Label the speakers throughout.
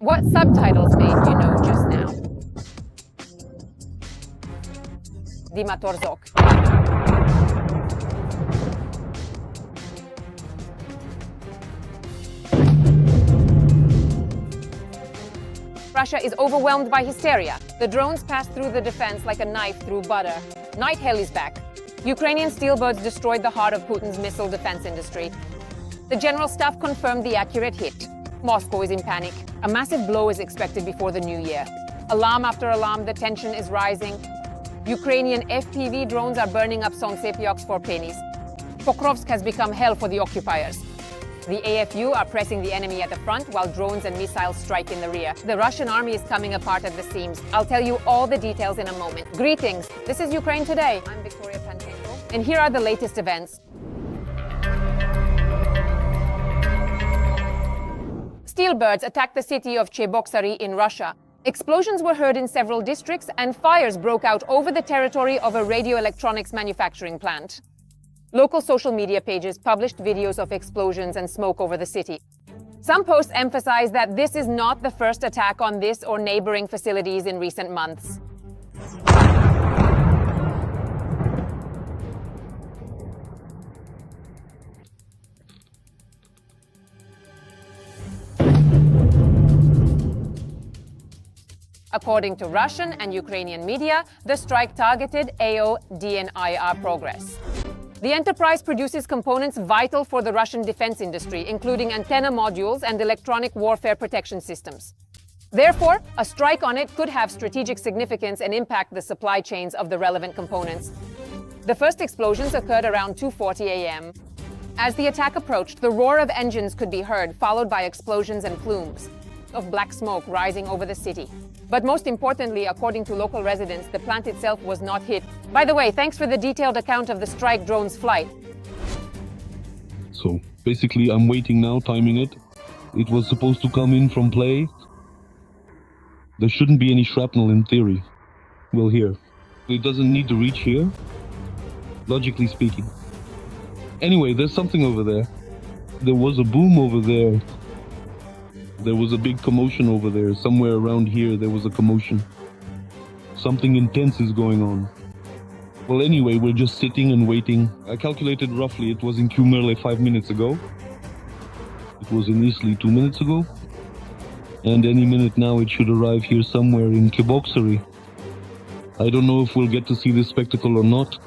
Speaker 1: What subtitles made you know just now? Dimatorzok. Russia is overwhelmed by hysteria. The drones pass through the defense like a knife through butter. Night hell is back. Ukrainian steelbirds destroyed the heart of Putin's missile defense industry. The general staff confirmed the accurate hit. Moscow is in panic. A massive blow is expected before the new year. Alarm after alarm, the tension is rising. Ukrainian FPV drones are burning up Solntsepeki for pennies. Pokrovsk has become hell for the occupiers. The AFU are pressing the enemy at the front while drones and missiles strike in the rear. The Russian army is coming apart at the seams. I'll tell you all the details in a moment. Greetings. This is Ukraine Today. I'm Victoria Panchenko, and here are the latest events. Steelbirds attacked the city of Cheboksary in Russia. Explosions were heard in several districts and fires broke out over the territory of a radio electronics manufacturing plant. Local social media pages published videos of explosions and smoke over the city. Some posts emphasize that this is not the first attack on this or neighboring facilities in recent months. According to Russian and Ukrainian media, the strike targeted AO-DNIR Progress. The enterprise produces components vital for the Russian defense industry, including antenna modules and electronic warfare protection systems. Therefore, a strike on it could have strategic significance and impact the supply chains of the relevant components. The first explosions occurred around 2:40 a.m. As the attack approached, the roar of engines could be heard, followed by explosions and plumes of black smoke rising over the city. But most importantly, according to local residents, the plant itself was not hit. By the way, thanks for the detailed account of the strike drone's flight.
Speaker 2: So, basically, I'm waiting now, timing it. It was supposed to come in from play. There shouldn't be any shrapnel in theory. Well, here. It doesn't need to reach here, logically speaking. Anyway, there's something over there. There was a boom over there. There was a big commotion over there. Somewhere around here, there was a commotion. Something intense is going on. Well, anyway, we're just sitting and waiting. I calculated roughly it was in Kyumrle 5 minutes ago. It was in Isli 2 minutes ago. And any minute now it should arrive here somewhere in Cheboksary. I don't know if we'll get to see this spectacle or not.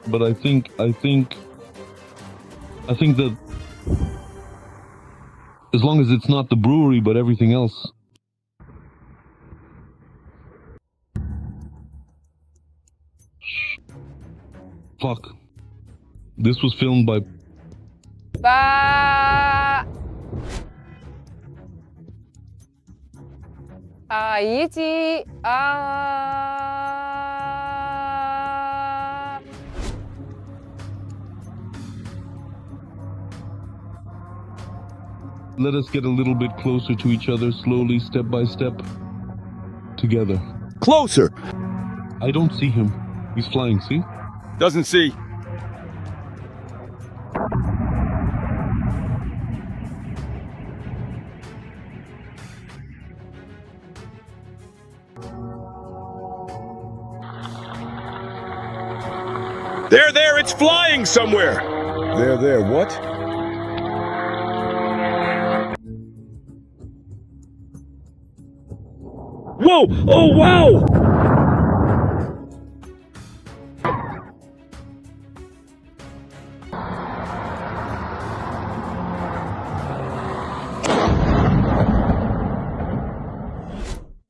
Speaker 2: But I think that as long as it's not the brewery, but everything else. Fuck. This was filmed by... Let us get a little bit closer to each other, slowly, step by step, together.
Speaker 3: Closer!
Speaker 2: I don't see him. He's flying, see?
Speaker 3: Doesn't see. There, it's flying somewhere! There, what? Whoa! Oh, wow!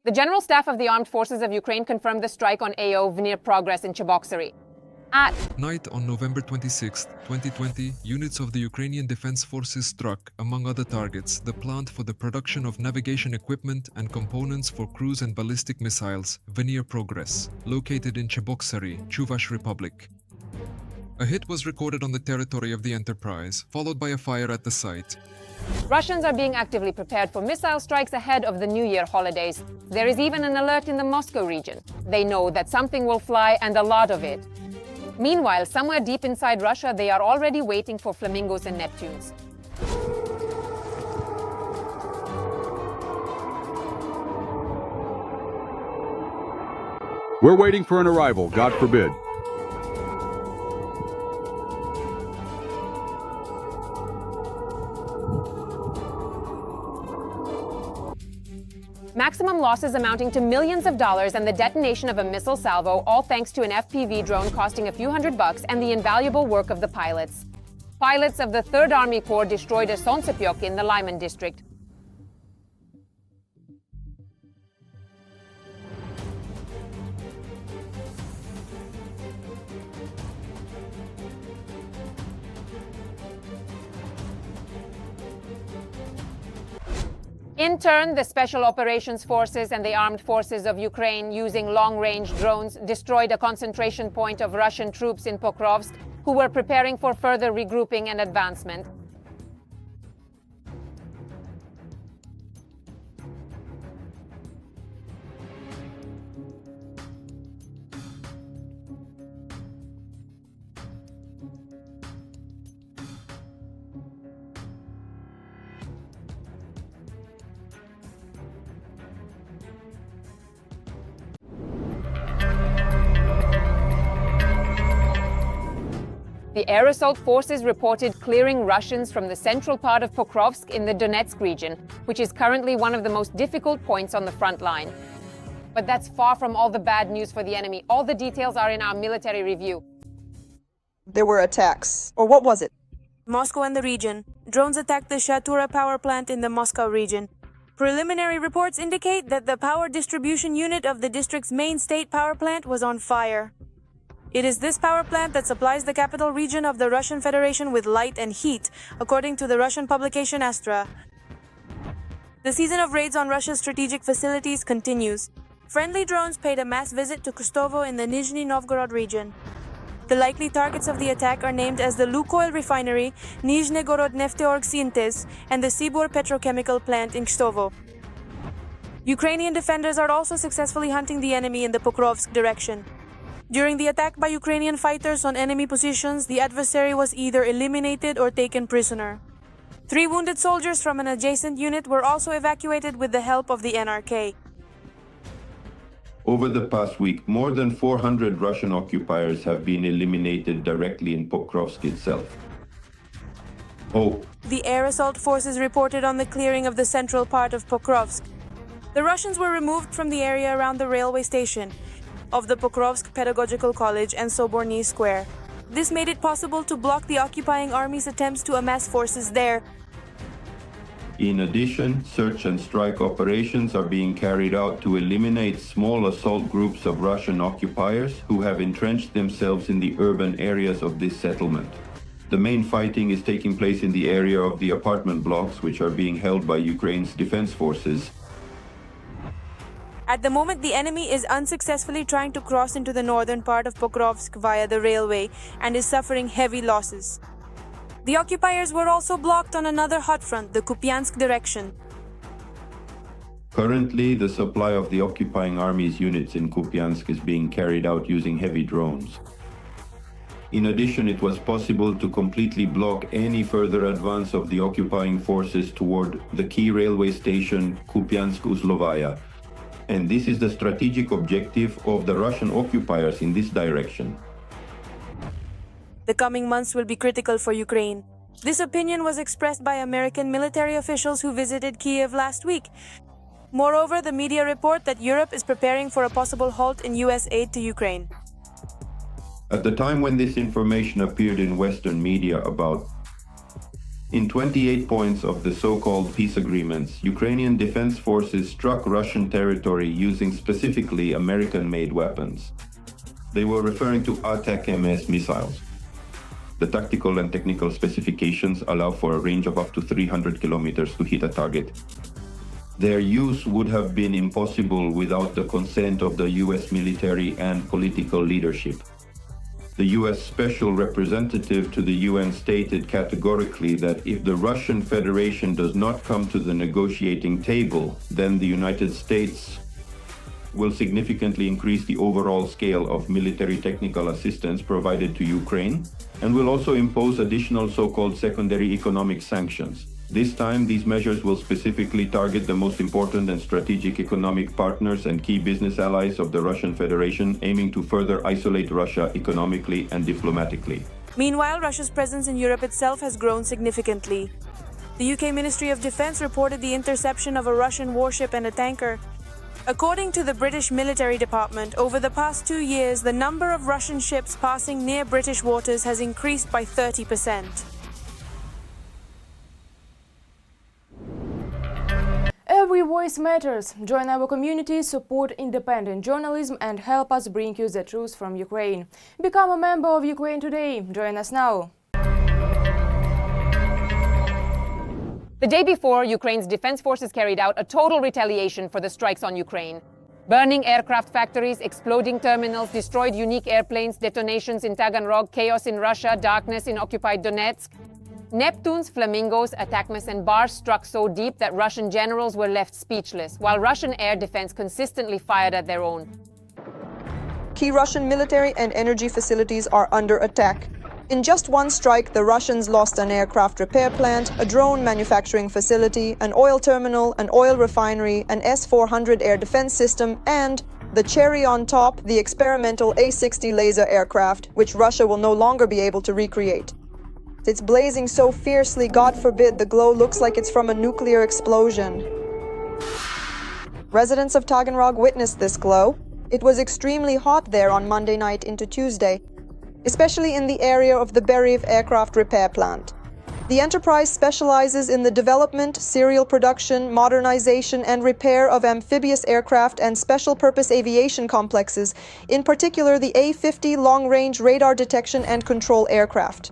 Speaker 1: The General Staff of the Armed Forces of Ukraine confirmed the strike on AO-DNIR Progress in Cheboksary. At
Speaker 4: night on November 26, 2020, units of the Ukrainian Defense Forces struck, among other targets, the plant for the production of navigation equipment and components for cruise and ballistic missiles, DNIR Progress, located in Cheboksary, Chuvash Republic. A hit was recorded on the territory of the enterprise, followed by a fire at the site.
Speaker 1: Russians are being actively prepared for missile strikes ahead of the New Year holidays. There is even an alert in the Moscow region. They know that something will fly, and a lot of it. Meanwhile, somewhere deep inside Russia, they are already waiting for flamingos and Neptunes.
Speaker 5: We're waiting for an arrival, God forbid.
Speaker 1: Maximum losses amounting to millions of dollars and the detonation of a missile salvo, all thanks to an FPV drone costing a few $100 and the invaluable work of the pilots. Pilots of the 3rd Army Corps destroyed a Solntsepeki in the Lyman district. In turn, the Special Operations Forces and the Armed Forces of Ukraine, using long-range drones, destroyed a concentration point of Russian troops in Pokrovsk, who were preparing for further regrouping and advancement. The Air Assault Forces reported clearing Russians from the central part of Pokrovsk in the Donetsk region, which is currently one of the most difficult points on the front line. But that's far from all the bad news for the enemy. All the details are in our military review.
Speaker 6: There were attacks. Or what was it?
Speaker 7: Moscow and the region. Drones attacked the Shatura power plant in the Moscow region. Preliminary reports indicate that the power distribution unit of the district's main state power plant was on fire. It is this power plant that supplies the capital region of the Russian Federation with light and heat, according to the Russian publication Astra. The season of raids on Russia's strategic facilities continues. Friendly drones paid a mass visit to Kstovo in the Nizhny Novgorod region. The likely targets of the attack are named as the Lukoil refinery, Nizhnegorod Nefteorg Syntez, and the Sibur petrochemical plant in Kstovo. Ukrainian defenders are also successfully hunting the enemy in the Pokrovsk direction. During the attack by Ukrainian fighters on enemy positions, the adversary was either eliminated or taken prisoner. 3 wounded soldiers from an adjacent unit were also evacuated with the help of the NRK.
Speaker 8: Over the past week, more than 400 Russian occupiers have been eliminated directly in Pokrovsk itself.
Speaker 7: The Air Assault Forces reported on the clearing of the central part of Pokrovsk. The Russians were removed from the area around the railway station of the Pokrovsk Pedagogical College and Soborny Square. This made it possible to block the occupying army's attempts to amass forces there.
Speaker 8: In addition, search and strike operations are being carried out to eliminate small assault groups of Russian occupiers who have entrenched themselves in the urban areas of this settlement. The main fighting is taking place in the area of the apartment blocks, which are being held by Ukraine's defense forces.
Speaker 7: At the moment, the enemy is unsuccessfully trying to cross into the northern part of Pokrovsk via the railway and is suffering heavy losses. The occupiers were also blocked on another hot front, the Kupiansk direction.
Speaker 8: Currently, the supply of the occupying army's units in Kupiansk is being carried out using heavy drones. In addition, it was possible to completely block any further advance of the occupying forces toward the key railway station Kupiansk-Uzlovaya. And this is the strategic objective of the Russian occupiers in this direction.
Speaker 7: The coming months will be critical for Ukraine. This opinion was expressed by American military officials who visited Kiev last week. Moreover, the media report that Europe is preparing for a possible halt in US aid to Ukraine.
Speaker 8: At the time when this information appeared in Western media in 28 points of the so-called peace agreements, Ukrainian defense forces struck Russian territory using specifically American-made weapons. They were referring to ATAK-MS missiles. The tactical and technical specifications allow for a range of up to 300 kilometers to hit a target. Their use would have been impossible without the consent of the US military and political leadership. The US Special Representative to the UN stated categorically that if the Russian Federation does not come to the negotiating table, then the United States will significantly increase the overall scale of military technical assistance provided to Ukraine and will also impose additional so-called secondary economic sanctions. This time, these measures will specifically target the most important and strategic economic partners and key business allies of the Russian Federation, aiming to further isolate Russia economically and diplomatically.
Speaker 7: Meanwhile, Russia's presence in Europe itself has grown significantly. The UK Ministry of Defense reported the interception of a Russian warship and a tanker. According to the British Military Department, over the past 2 years, the number of Russian ships passing near British waters has increased by 30%.
Speaker 9: Every voice matters. Join our community, support independent journalism and help us bring you the truth from Ukraine. Become a member of Ukraine today. Join us now.
Speaker 1: The day before, Ukraine's defense forces carried out a total retaliation for the strikes on Ukraine. Burning aircraft factories, exploding terminals, destroyed unique airplanes, detonations in Taganrog, chaos in Russia, darkness in occupied Donetsk. Neptunes, flamingos, attackmas and bars struck so deep that Russian generals were left speechless, while Russian air defense consistently fired at their own.
Speaker 6: Key Russian military and energy facilities are under attack. In just one strike, the Russians lost an aircraft repair plant, a drone manufacturing facility, an oil terminal, an oil refinery, an S-400 air defense system, and, the cherry on top, the experimental A-60 laser aircraft, which Russia will no longer be able to recreate. It's blazing so fiercely, God forbid, the glow looks like it's from a nuclear explosion. Residents of Taganrog witnessed this glow. It was extremely hot there on Monday night into Tuesday, especially in the area of the Beriev aircraft repair plant. The enterprise specializes in the development, serial production, modernization, and repair of amphibious aircraft and special-purpose aviation complexes, in particular the A-50 long-range radar detection and control aircraft.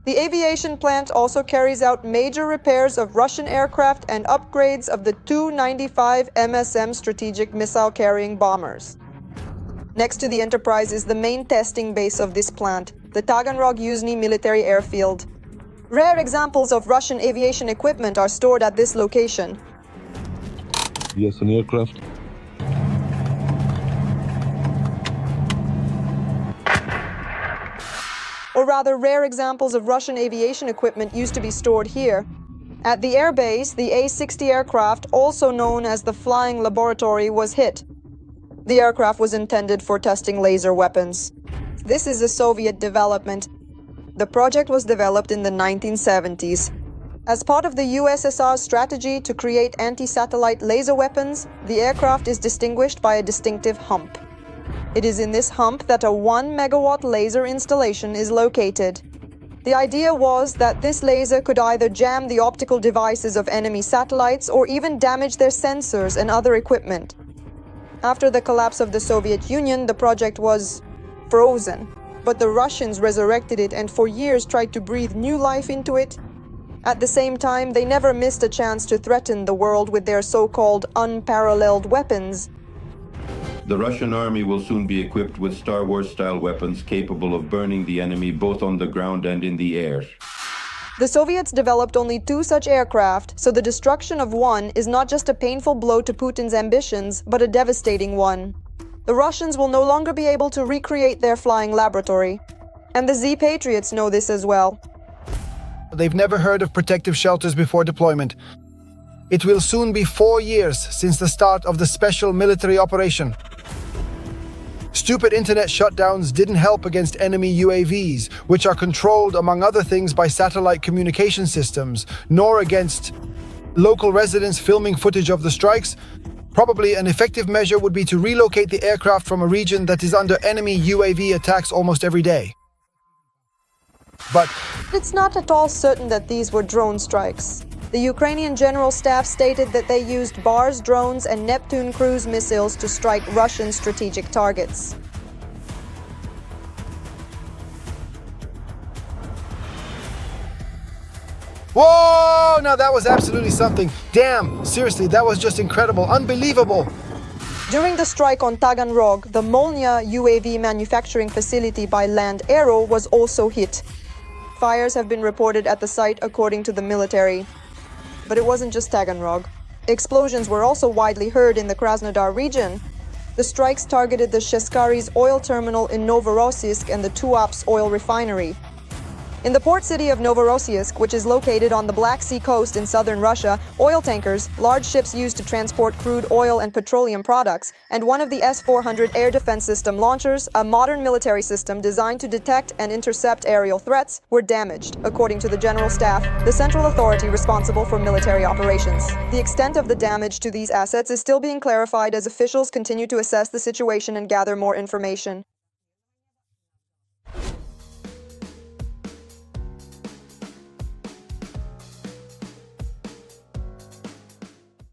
Speaker 6: The aviation plant also carries out major repairs of Russian aircraft and upgrades of the Tu-95 MSM strategic missile-carrying bombers. Next to the enterprise is the main testing base of this plant, the Taganrog Yuzhny military airfield. Rare examples of Russian aviation equipment are stored at this location.
Speaker 2: Yes, an aircraft.
Speaker 6: Or rather, rare examples of Russian aviation equipment used to be stored here. At the airbase, the A-60 aircraft, also known as the Flying Laboratory, was hit. The aircraft was intended for testing laser weapons. This is a Soviet development. The project was developed in the 1970s. As part of the USSR's strategy to create anti-satellite laser weapons, the aircraft is distinguished by a distinctive hump. It is in this hump that a 1 megawatt laser installation is located. The idea was that this laser could either jam the optical devices of enemy satellites or even damage their sensors and other equipment. After the collapse of the Soviet Union, the project was frozen, but the Russians resurrected it and for years tried to breathe new life into it. At the same time, they never missed a chance to threaten the world with their so-called unparalleled weapons.
Speaker 8: The Russian army will soon be equipped with Star Wars-style weapons capable of burning the enemy both on the ground and in the air.
Speaker 6: The Soviets developed only 2 such aircraft, so the destruction of one is not just a painful blow to Putin's ambitions, but a devastating one. The Russians will no longer be able to recreate their flying laboratory. And the Z-Patriots know this as well.
Speaker 10: They've never heard of protective shelters before deployment. It will soon be 4 years since the start of the special military operation. Stupid internet shutdowns didn't help against enemy UAVs, which are controlled, among other things, by satellite communication systems, nor against local residents filming footage of the strikes. Probably an effective measure would be to relocate the aircraft from a region that is under enemy UAV attacks almost every day. But
Speaker 6: it's not at all certain that these were drone strikes. The Ukrainian General Staff stated that they used BARS drones and Neptune cruise missiles to strike Russian strategic targets.
Speaker 10: whoa! Now that was absolutely something. Damn, seriously, that was just incredible, unbelievable.
Speaker 6: During the strike on Taganrog, the Molnya UAV manufacturing facility by Land Aero was also hit. Fires have been reported at the site according to the military. But it wasn't just Taganrog. Explosions were also widely heard in the Krasnodar region. The strikes targeted the Sheskari's oil terminal in Novorossiysk and the Tuapse oil refinery. In the port city of Novorossiysk, which is located on the Black Sea coast in southern Russia, oil tankers, large ships used to transport crude oil and petroleum products, and one of the S-400 air defense system launchers, a modern military system designed to detect and intercept aerial threats, were damaged, according to the General Staff, the central authority responsible for military operations. The extent of the damage to these assets is still being clarified as officials continue to assess the situation and gather more information.